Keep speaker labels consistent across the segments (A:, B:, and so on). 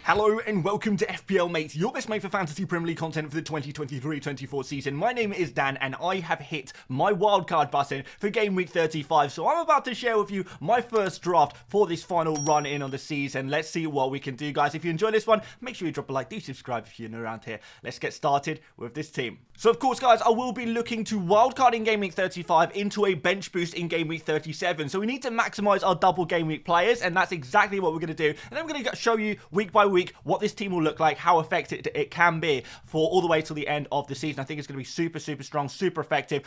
A: Hello and welcome to FPL Mate, your best mate for fantasy Premier League content for the 2023-24 season. My name is Dan and I have hit my wildcard button for Game Week 35. So I'm about to share with you my first draft for this final run in on the season. Let's see what we can do, guys. If you enjoy this one, make sure you drop a like, do subscribe if you're new around here. Let's get started with this team. So of course, guys, I will be looking to wildcard in Game Week 35 into a bench boost in Game Week 37. So we need to maximize our double Game Week players, and that's exactly what we're going to do. And I'm going to show you week by week what this team will look like, how effective it can be for all the way till the end of the season. I think it's going to be super strong, super effective.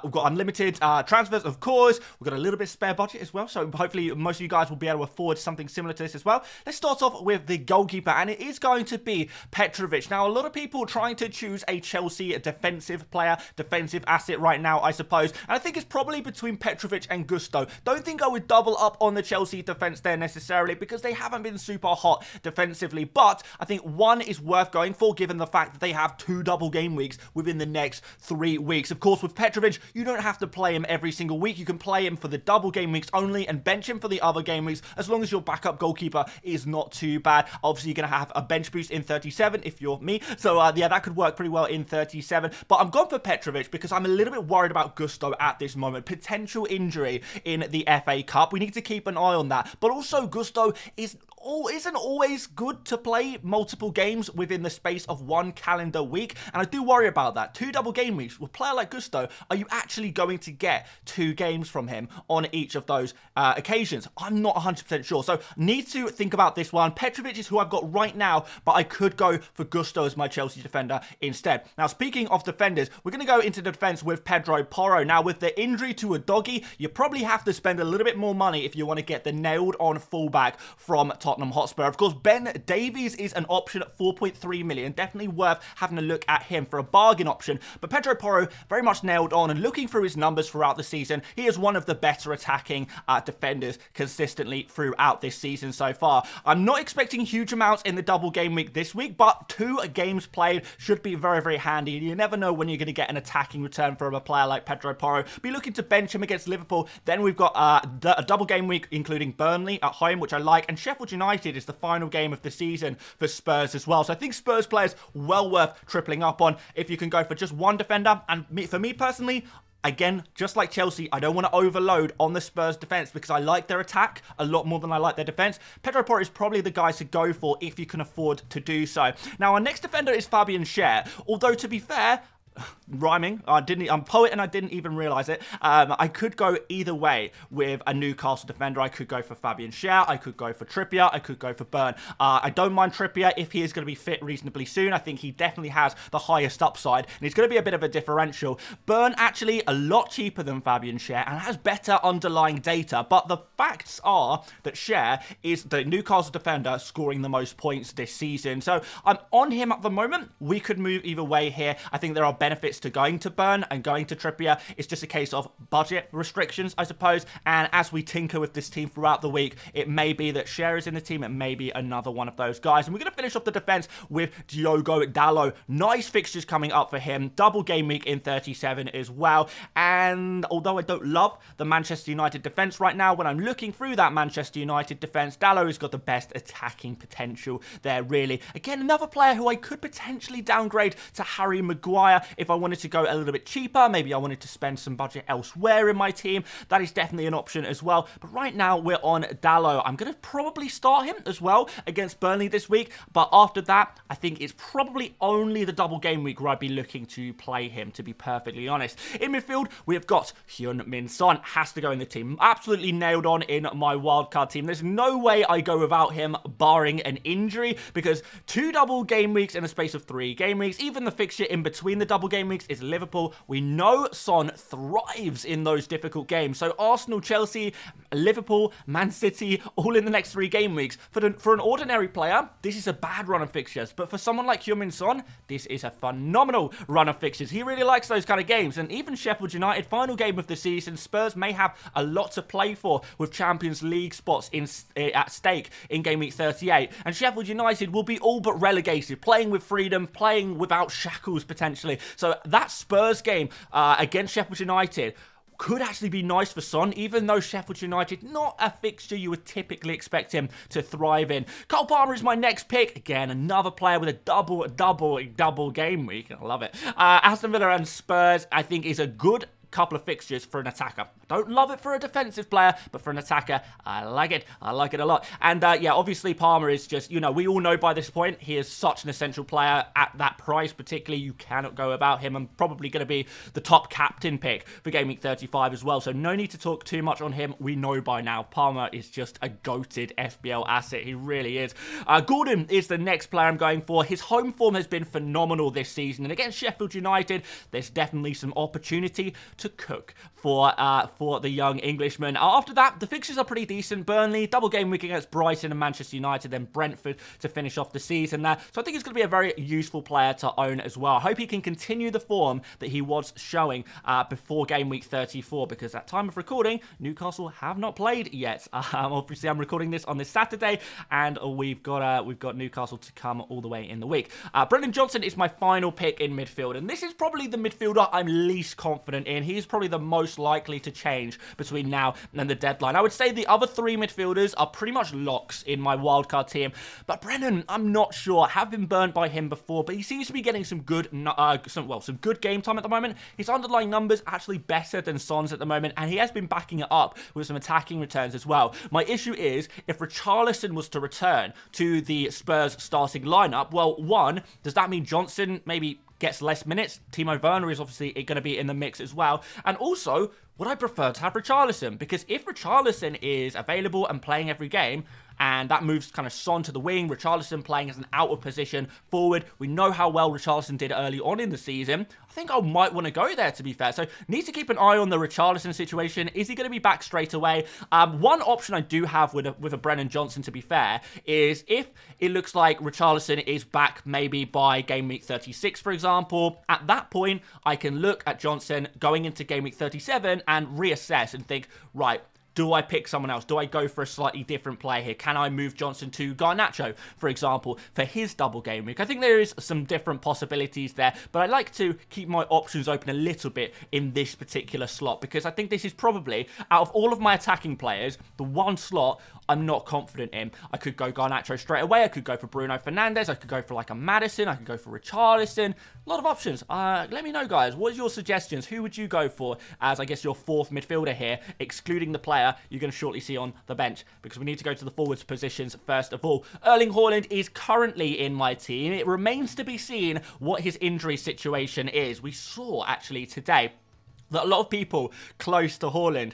A: We've got unlimited transfers, of course. We've got a little bit spare budget as well, so hopefully most of you guys will be able to afford something similar to this as well. Let's start off with the goalkeeper, and it is going to be Petrovic. Now, a lot of people are trying to choose a Chelsea defensive player, defensive asset right now, I suppose, and I think it's probably between Petrovic and Gusto. Don't think I would double up on the Chelsea defense there necessarily, because they haven't been super hot defensively, but I think one is worth going for given the fact that they have 2 double game weeks within the next 3 weeks. Of course, with Petrovic, you don't have to play him every single week. You can play him for the double game weeks only and bench him for the other game weeks, as long as your backup goalkeeper is not too bad. Obviously, you're going to have a bench boost in 37 if you're me, so yeah, that could work pretty well in 37, but I'm going for Petrovic because I'm a little bit worried about Gusto at this moment. Potential injury in the FA Cup. We need to keep an eye on that, but also Gusto isn't always good to play multiple games within the space of 1 calendar week, and I do worry about that. 2 double game weeks with a player like Gusto, are you actually going to get 2 games from him on each of those occasions? I'm not 100% sure, so need to think about this one. Petrovic is who I've got right now, but I could go for Gusto as my Chelsea defender instead. Now, speaking of defenders, we're going to go into defense with Pedro Porro. Now, with the injury to a doggy, you probably have to spend a little bit more money if you want to get the nailed-on fullback from Tottenham Hotspur. Of course, Ben Davies is an option at 4.3 million. Definitely worth having a look at him for a bargain option. But Pedro Porro very much nailed on, and looking through his numbers throughout the season, he is one of the better attacking defenders consistently throughout this season so far. I'm not expecting huge amounts in the double game week this week, but 2 games played should be very handy. You never know when you're going to get an attacking return from a player like Pedro Porro. Be looking to bench him against Liverpool. Then we've got a double game week including Burnley at home, which I like, and Sheffield United is the final game of the season for Spurs as well. So I think Spurs players well worth tripling up on if you can go for just one defender. And for me personally, again, just like Chelsea, I don't want to overload on the Spurs defense because I like their attack a lot more than I like their defense. Pedro Porro is probably the guy to go for if you can afford to do so. Now, our next defender is Fabian Schär, although to be fair, rhyming, I'm poet and I didn't even realize it. I could go either way with a Newcastle defender. I could go for Fabian Schär, I could go for Trippier, I could go for Burn. I don't mind Trippier if he is going to be fit reasonably soon. I think he definitely has the highest upside, and he's going to be a bit of a differential. Burn actually a lot cheaper than Fabian Schär and has better underlying data, but the facts are that Schär is the Newcastle defender scoring the most points this season. So I'm on him at the moment. We could move either way here. I think there are benefits to going to Burn and going to Trippier. It's just a case of budget restrictions, I suppose, and as we tinker with this team throughout the week, it may be that Schär is in the team, it may be another one of those guys. And we're going to finish off the defense with Diogo Dalot. Nice fixtures coming up for him, double game week in 37 as well, and although I don't love the Manchester United defense right now, when I'm looking through that Manchester United defense, Dalot has got the best attacking potential there, really. Again, another player who I could potentially downgrade to Harry Maguire if I wanted to go a little bit cheaper. Maybe I wanted to spend some budget elsewhere in my team. That is definitely an option as well. But right now, we're on Dalot. I'm going to probably start him as well against Burnley this week. But after that, I think it's probably only the double game week where I'd be looking to play him, to be perfectly honest. In midfield, we have got Heung-min Son. Has to go in the team. Absolutely nailed on in my wildcard team. There's no way I go without him, barring an injury, because 2 double game weeks in a space of 3 game weeks, even the fixture in between the double game weeks is Liverpool. We know Son thrives in those difficult games. So Arsenal, Chelsea, Liverpool, Man City, all in the next 3 game weeks. For an ordinary player, this is a bad run of fixtures. But for someone like Heung-min Son, this is a phenomenal run of fixtures. He really likes those kind of games. And even Sheffield United, final game of the season, Spurs may have a lot to play for with Champions League spots at stake in game week 38. And Sheffield United will be all but relegated, playing with freedom, playing without shackles potentially. So that Spurs game against Sheffield United, could actually be nice for Son, even though Sheffield United, not a fixture you would typically expect him to thrive in. Cole Palmer is my next pick. Again, another player with a double game week. I love it. Aston Villa and Spurs, I think, is a good couple of fixtures for an attacker. Don't love it for a defensive player, but for an attacker, I like it. I like it a lot. And yeah, obviously Palmer is just, you know, we all know by this point, he is such an essential player at that price, particularly. You cannot go about him. I'm probably going to be the top captain pick for Game Week 35 as well, so no need to talk too much on him. We know by now, Palmer is just a goated FPL asset. He really is. Gordon is the next player I'm going for. His home form has been phenomenal this season, and against Sheffield United, there's definitely some opportunity to cook for the young Englishman. After that, the fixtures are pretty decent. Burnley, double game week against Brighton and Manchester United, then Brentford to finish off the season there. So I think he's going to be a very useful player to own as well. I hope he can continue the form that he was showing before game week 34, because at time of recording, Newcastle have not played yet. Obviously, I'm recording this on this Saturday, and we've got Newcastle to come all the way in the week. Brendan Johnson is my final pick in midfield, and this is probably the midfielder I'm least confident in. He's probably the most likely to change between now and the deadline. I would say the other three midfielders are pretty much locks in my wildcard team, but Brennan, I'm not sure. I have been burnt by him before, but he seems to be getting some good game time at the moment. His underlying numbers actually better than Son's at the moment, and he has been backing it up with some attacking returns as well. My issue is, if Richarlison was to return to the Spurs starting lineup, well, one, does that mean Johnson maybe gets less minutes? Timo Werner is obviously going to be in the mix as well. And also, would I prefer to have Richarlison? Because if Richarlison is available and playing every game, and that moves kind of Son to the wing, Richarlison playing as an out of position forward. We know how well Richarlison did early on in the season. I think I might want to go there, to be fair. So need to keep an eye on the Richarlison situation. Is he going to be back straight away? One option I do have with a Brennan Johnson, to be fair, is if it looks like Richarlison is back maybe by game week 36, for example. At that point, I can look at Johnson going into game week 37 and reassess and think, right, do I pick someone else? Do I go for a slightly different player here? Can I move Johnson to Garnacho, for example, for his double game week? I think there is some different possibilities there, but I like to keep my options open a little bit in this particular slot, because I think this is probably, out of all of my attacking players, the one slot I'm not confident in. I could go Garnacho straight away. I could go for Bruno Fernandes. I could go for like a Maddison. I could go for Richarlison. A lot of options. Let me know, guys. What are your suggestions? Who would you go for as, I guess, your fourth midfielder here, excluding the player you're going to shortly see on the bench? Because we need to go to the forwards positions first of all. Erling Haaland is currently in my team. It remains to be seen what his injury situation is. We saw, actually, today that a lot of people close to Haaland,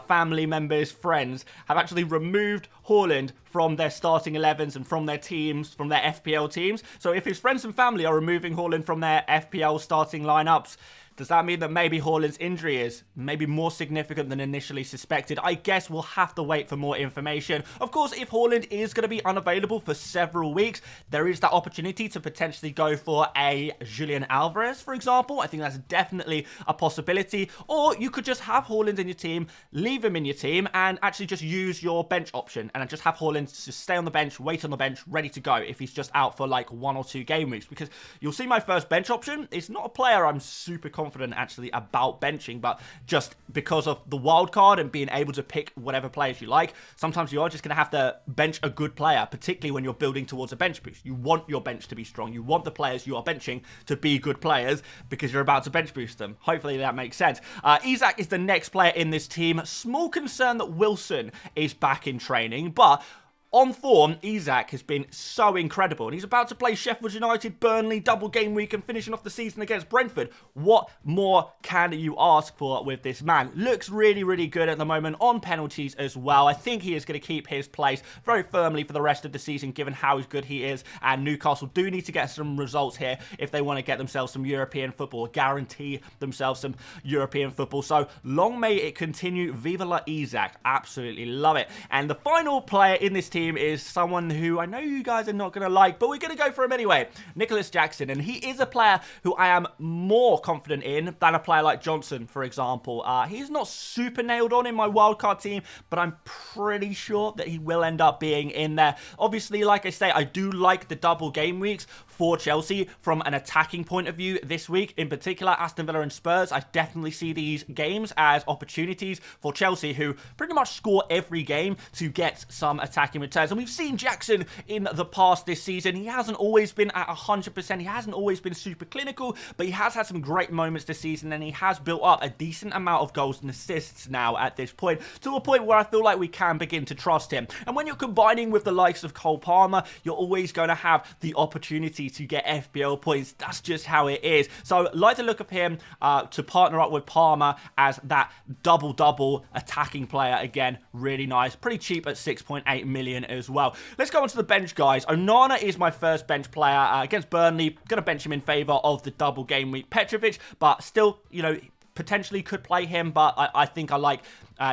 A: family members, friends, have actually removed Haaland from their starting 11s and from their teams, from their FPL teams. So if his friends and family are removing Haaland from their FPL starting lineups, does that mean that maybe Haaland's injury is maybe more significant than initially suspected? I guess we'll have to wait for more information. Of course, if Haaland is going to be unavailable for several weeks, there is that opportunity to potentially go for a Julian Alvarez, for example. I think that's definitely a possibility. Or you could just have Haaland in your team, leave him in your team, and actually just use your bench option. And just have Haaland just stay on the bench, wait on the bench, ready to go if he's just out for like 1 or 2 game weeks. Because you'll see my first bench option. It's not a player I'm super confident actually about benching, but just because of the wild card and being able to pick whatever players you like, sometimes you are just going to have to bench a good player, particularly when you're building towards a bench boost. You want your bench to be strong. You want the players you are benching to be good players because you're about to bench boost them. Hopefully that makes sense. Isak is the next player in this team. Small concern that Wilson is back in training, but on form, Isak has been so incredible, and he's about to play Sheffield United, Burnley, double game week, and finishing off the season against Brentford. What more can you ask for with this man? Looks really, really good at the moment on penalties as well. I think he is going to keep his place very firmly for the rest of the season, given how good he is, and Newcastle do need to get some results here if they want to get themselves some European football, guarantee themselves some European football. So long may it continue. Viva la Isak. Absolutely love it. And the final player in this team team is someone who I know you guys are not going to like, but we're going to go for him anyway. Nicholas Jackson, and he is a player who I am more confident in than a player like Johnson, for example. He's not super nailed on in my wildcard team, but I'm pretty sure that he will end up being in there. Obviously, like I say, I do like the double game weeks for Chelsea from an attacking point of view this week. In particular, Aston Villa and Spurs, I definitely see these games as opportunities for Chelsea, who pretty much score every game to get some attacking returns. And we've seen Jackson in the past this season. He hasn't always been at 100%. He hasn't always been super clinical, but he has had some great moments this season, and he has built up a decent amount of goals and assists now at this point, to a point where I feel like we can begin to trust him. And when you're combining with the likes of Cole Palmer, you're always going to have the opportunity to get FPL points. That's just how it is. So like the look of him to partner up with Palmer as that double-double attacking player. Again, really nice. Pretty cheap at 6.8 million as well. Let's go on to the bench, guys. Onana is my first bench player against Burnley. Going to bench him in favour of the double game week Petrovic, but still, you know, potentially could play him, but I think I like,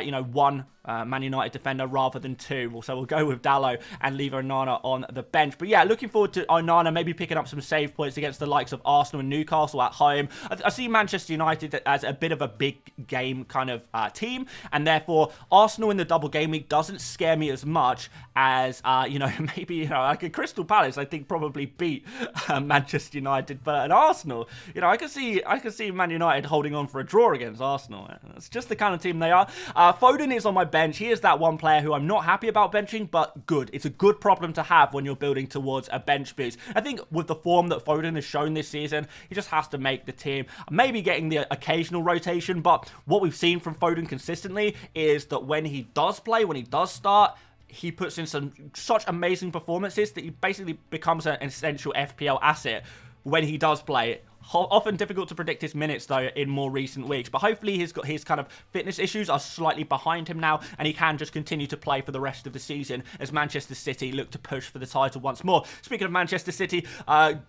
A: you know, one Man United defender rather than two. So we'll go with Dalot and leave Onana on the bench. But yeah, looking forward to Onana maybe picking up some save points against the likes of Arsenal and Newcastle at home. I see Manchester United as a bit of a big game kind of team, and therefore Arsenal in the double game week doesn't scare me as much as, you know, maybe, you know, like a Crystal Palace, I think probably beat Manchester United, but an Arsenal, you know, I can see Man United holding on for a draw against Arsenal. It's just the kind of team they are. Foden is on my bench. He is that one player who I'm not happy about benching, but good. It's a good problem to have when you're building towards a bench boost. I think with the form that Foden has shown this season, he just has to make the team. Maybe getting the occasional rotation, but what we've seen from Foden consistently is that when he does play, when he does start, he puts in such amazing performances that he basically becomes an essential FPL asset when he does play. Often difficult to predict his minutes, though, in more recent weeks. But hopefully his kind of fitness issues are slightly behind him now, and he can just continue to play for the rest of the season as Manchester City look to push for the title once more. Speaking of Manchester City,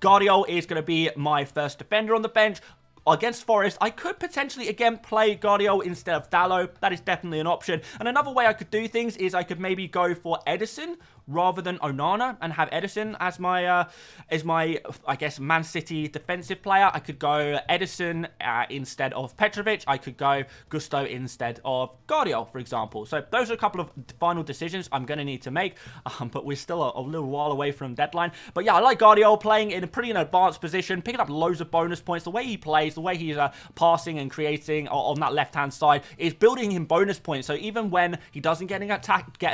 A: Guardiola is going to be my first defender on the bench. Against Forest, I could potentially, again, play Guardiola instead of Dalot. That is definitely an option. And another way I could do things is I could maybe go for Edison rather than Onana and have Edison as my, I guess, Man City defensive player. I could go Edison instead of Petrovic. I could go Gusto instead of Guardiola, for example. So those are a couple of final decisions I'm going to need to make, but we're still a little while away from deadline. But yeah, I like Guardiola playing in a pretty advanced position, picking up loads of bonus points. The way he plays, the way he's passing and creating on that left-hand side is building him bonus points. So even when he doesn't get an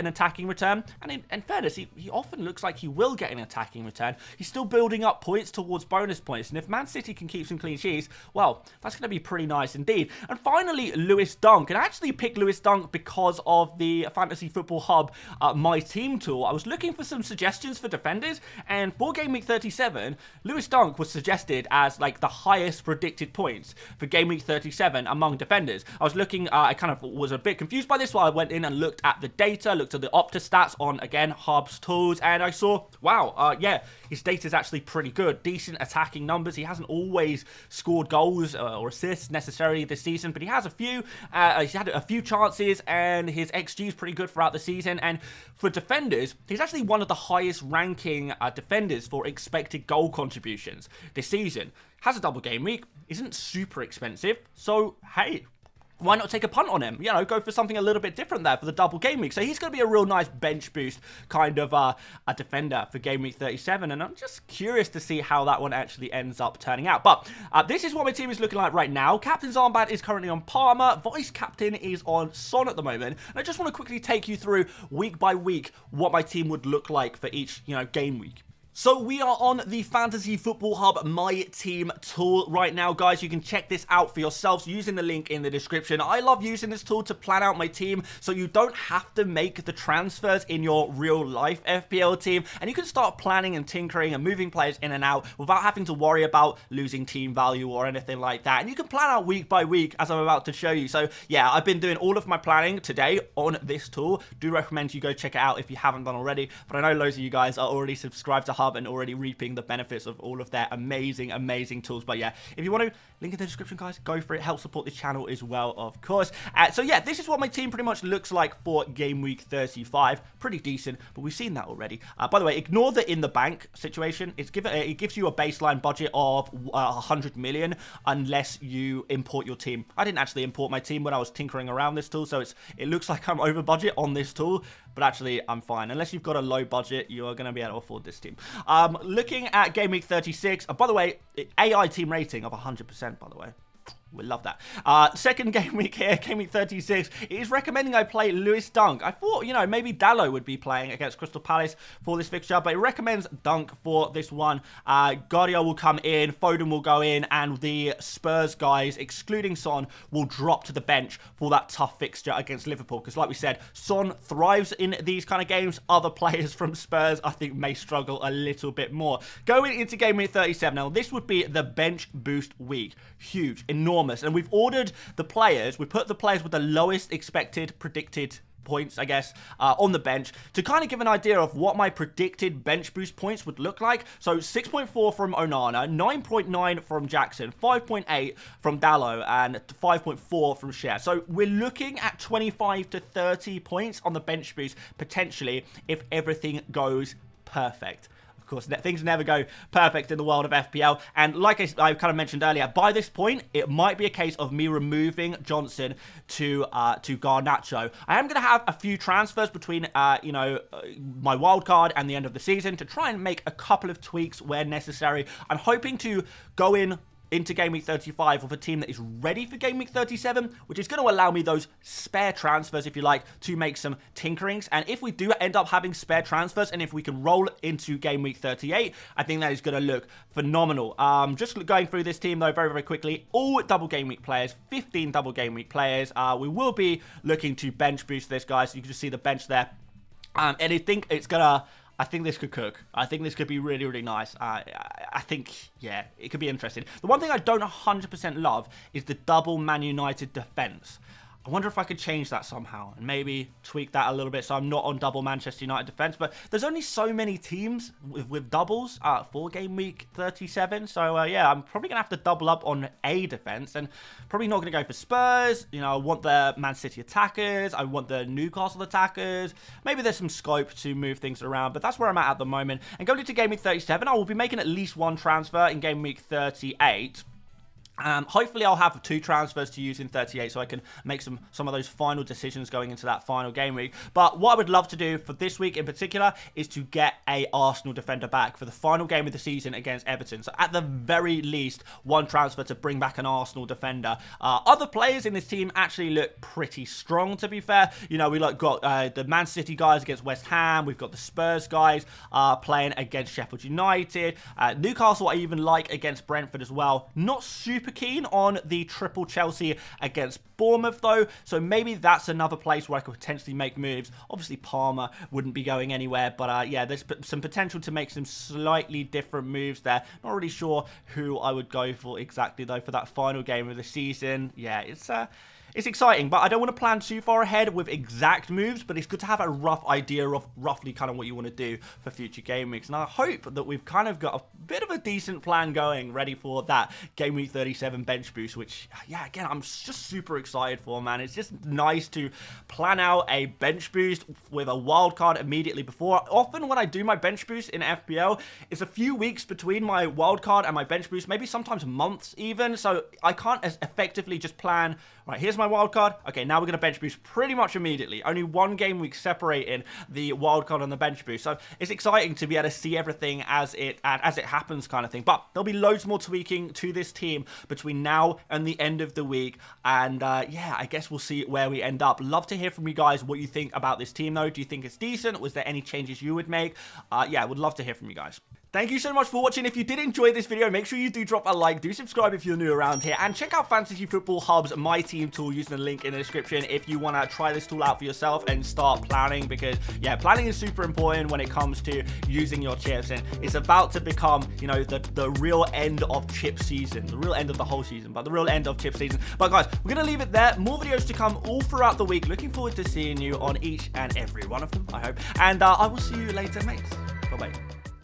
A: attacking return, and in fairness, he often looks like he will get an attacking return, he's still building up points towards bonus points. And if Man City can keep some clean sheets, well, that's going to be pretty nice indeed. And finally, Lewis Dunk. And I actually picked Lewis Dunk because of the Fantasy Football Hub My Team tool. I was looking for some suggestions for defenders, and for Game Week 37, Lewis Dunk was suggested as like the highest predicted points for Game Week 37 among defenders. I was looking, I kind of was a bit confused by this, so I went in and looked at the data, looked at the Opta stats on, again, Hub's tools, and I saw, wow, yeah, his data is actually pretty good. Decent attacking numbers. He hasn't always scored goals or assists necessarily this season, but he has a few. He's had a few chances, and his XG is pretty good throughout the season. And for defenders, he's actually one of the highest ranking defenders for expected goal contributions this season. Has a double game week, isn't super expensive, so hey, why not take a punt on him? You know, go for something a little bit different there for the double game week. So he's going to be a real nice bench boost kind of a defender for Game Week 37. And I'm just curious to see how that one actually ends up turning out. But this is what my team is looking like right now. Captain's armband is currently on Palmer. Vice captain is on Son at the moment. And I just want to quickly take you through week by week what my team would look like for each, you know, game week. So we are on the Fantasy Football Hub My Team tool right now, guys. You can check this out for yourselves using the link in the description. I love using this tool to plan out my team so you don't have to make the transfers in your real life FPL team, and you can start planning and tinkering and moving players in and out without having to worry about losing team value or anything like that. And you can plan out week by week as I'm about to show you. So yeah, I've been doing all of my planning today on this tool. Do recommend you go check it out if you haven't done already, but I know loads of you guys are already subscribed to hub and already reaping the benefits of all of their amazing tools. But yeah, if you want to, link in the description, guys, go for it. Help support the channel as well, of course. So yeah, this is what my team pretty much looks like for game week 35. Pretty decent, but we've seen that already. By the way, ignore the in the bank situation. It gives you a baseline budget of 100 million unless you import your team. I didn't actually import my team when I was tinkering around this tool, so it looks like I'm over budget on this tool, but actually I'm fine. Unless you've got a low budget, you are going to be able to afford this team. Looking at game week 36, by the way, AI team rating of 100%, by the way. We love that. Second game week here, game week 36. It is recommending I play Lewis Dunk. I thought, you know, maybe Dallo would be playing against Crystal Palace for this fixture, but it recommends Dunk for this one. Guardiola will come in, Foden will go in, and the Spurs guys, excluding Son, will drop to the bench for that tough fixture against Liverpool. Because like we said, Son thrives in these kind of games. Other players from Spurs, I think, may struggle a little bit more. Going into game week 37, now this would be the bench boost week. Huge, enormous. And we've ordered the players, we put the players with the lowest expected predicted points, I guess, on the bench to kind of give an idea of what my predicted bench boost points would look like. So 6.4 from Onana, 9.9 from Jackson, 5.8 from Dallo, and 5.4 from Cher. So we're looking at 25 to 30 points on the bench boost potentially if everything goes perfect. Of course, things never go perfect in the world of FPL, and like I kind of mentioned earlier, by this point, it might be a case of me removing Johnson to Garnacho. I am going to have a few transfers between, you know, my wildcard and the end of the season to try and make a couple of tweaks where necessary. I'm hoping to go into game week 35 with a team that is ready for game week 37, which is going to allow me those spare transfers, if you like, to make some tinkerings. And if we do end up having spare transfers, and if we can roll into game week 38, I think that is going to look phenomenal. Just going through this team, though, very quickly, all double game week players, 15 double game week players. We will be looking to bench boost this, guys. So you can just see the bench there. And I think it's going to... I think this could cook. I think this could be really nice. I think, yeah, it could be interesting. The one thing I don't 100% love is the double Man United defense. I wonder if I could change that somehow and maybe tweak that a little bit so I'm not on double Manchester United defense. But there's only so many teams with doubles for game week 37. So, yeah, I'm probably going to have to double up on a defense and probably not going to go for Spurs. You know, I want the Man City attackers. I want the Newcastle attackers. Maybe there's some scope to move things around, but that's where I'm at the moment. And going into game week 37, I will be making at least one transfer in game week 38. Hopefully I'll have 2 transfers to use in 38 so I can make some of those final decisions going into that final game week. But what I would love to do for this week in particular is to get a Arsenal defender back for the final game of the season against Everton. So at the very least, one transfer to bring back an Arsenal defender. Other players in this team actually look pretty strong, to be fair. You know, we got the Man City guys against West Ham. We've got the Spurs guys playing against Sheffield United. Newcastle I even like against Brentford as well. Not super keen on the triple Chelsea against Bournemouth though, so maybe that's another place where I could potentially make moves. Obviously Palmer wouldn't be going anywhere, but yeah, there's some potential to make some slightly different moves there. Not really sure who I would go for exactly though for that final game of the season. Yeah, it's exciting, but I don't want to plan too far ahead with exact moves, but it's good to have a rough idea of roughly kind of what you want to do for future game weeks. And I hope that we've kind of got a bit of a decent plan going, ready for that game week 37 bench boost, which, yeah, again, I'm just super excited for, man. It's just nice to plan out a bench boost with a wild card immediately before. Often when I do my bench boost in FPL, it's a few weeks between my wild card and my bench boost, maybe sometimes months even, so I can't as effectively just plan, right, here's my wild card. Okay, now we're going to bench boost pretty much immediately. Only one game week separating the wild card and the bench boost. So it's exciting to be able to see everything as it happens kind of thing. But there'll be loads more tweaking to this team between now and the end of the week. And yeah, I guess we'll see where we end up. Love to hear from you guys what you think about this team though. Do you think it's decent? Was there any changes you would make? Yeah, would love to hear from you guys. Thank you so much for watching. If you did enjoy this video, make sure you do drop a like, do subscribe if you're new around here, and check out Fantasy Football Hub's My Team tool using the link in the description if you want to try this tool out for yourself and start planning, because, yeah, planning is super important when it comes to using your chips, and it's about to become, you know, the real end of chip season, the real end of the whole season, but the real end of chip season. But guys, we're going to leave it there. More videos to come all throughout the week. Looking forward to seeing you on each and every one of them, I hope. And I will see you later, mates. Bye-bye.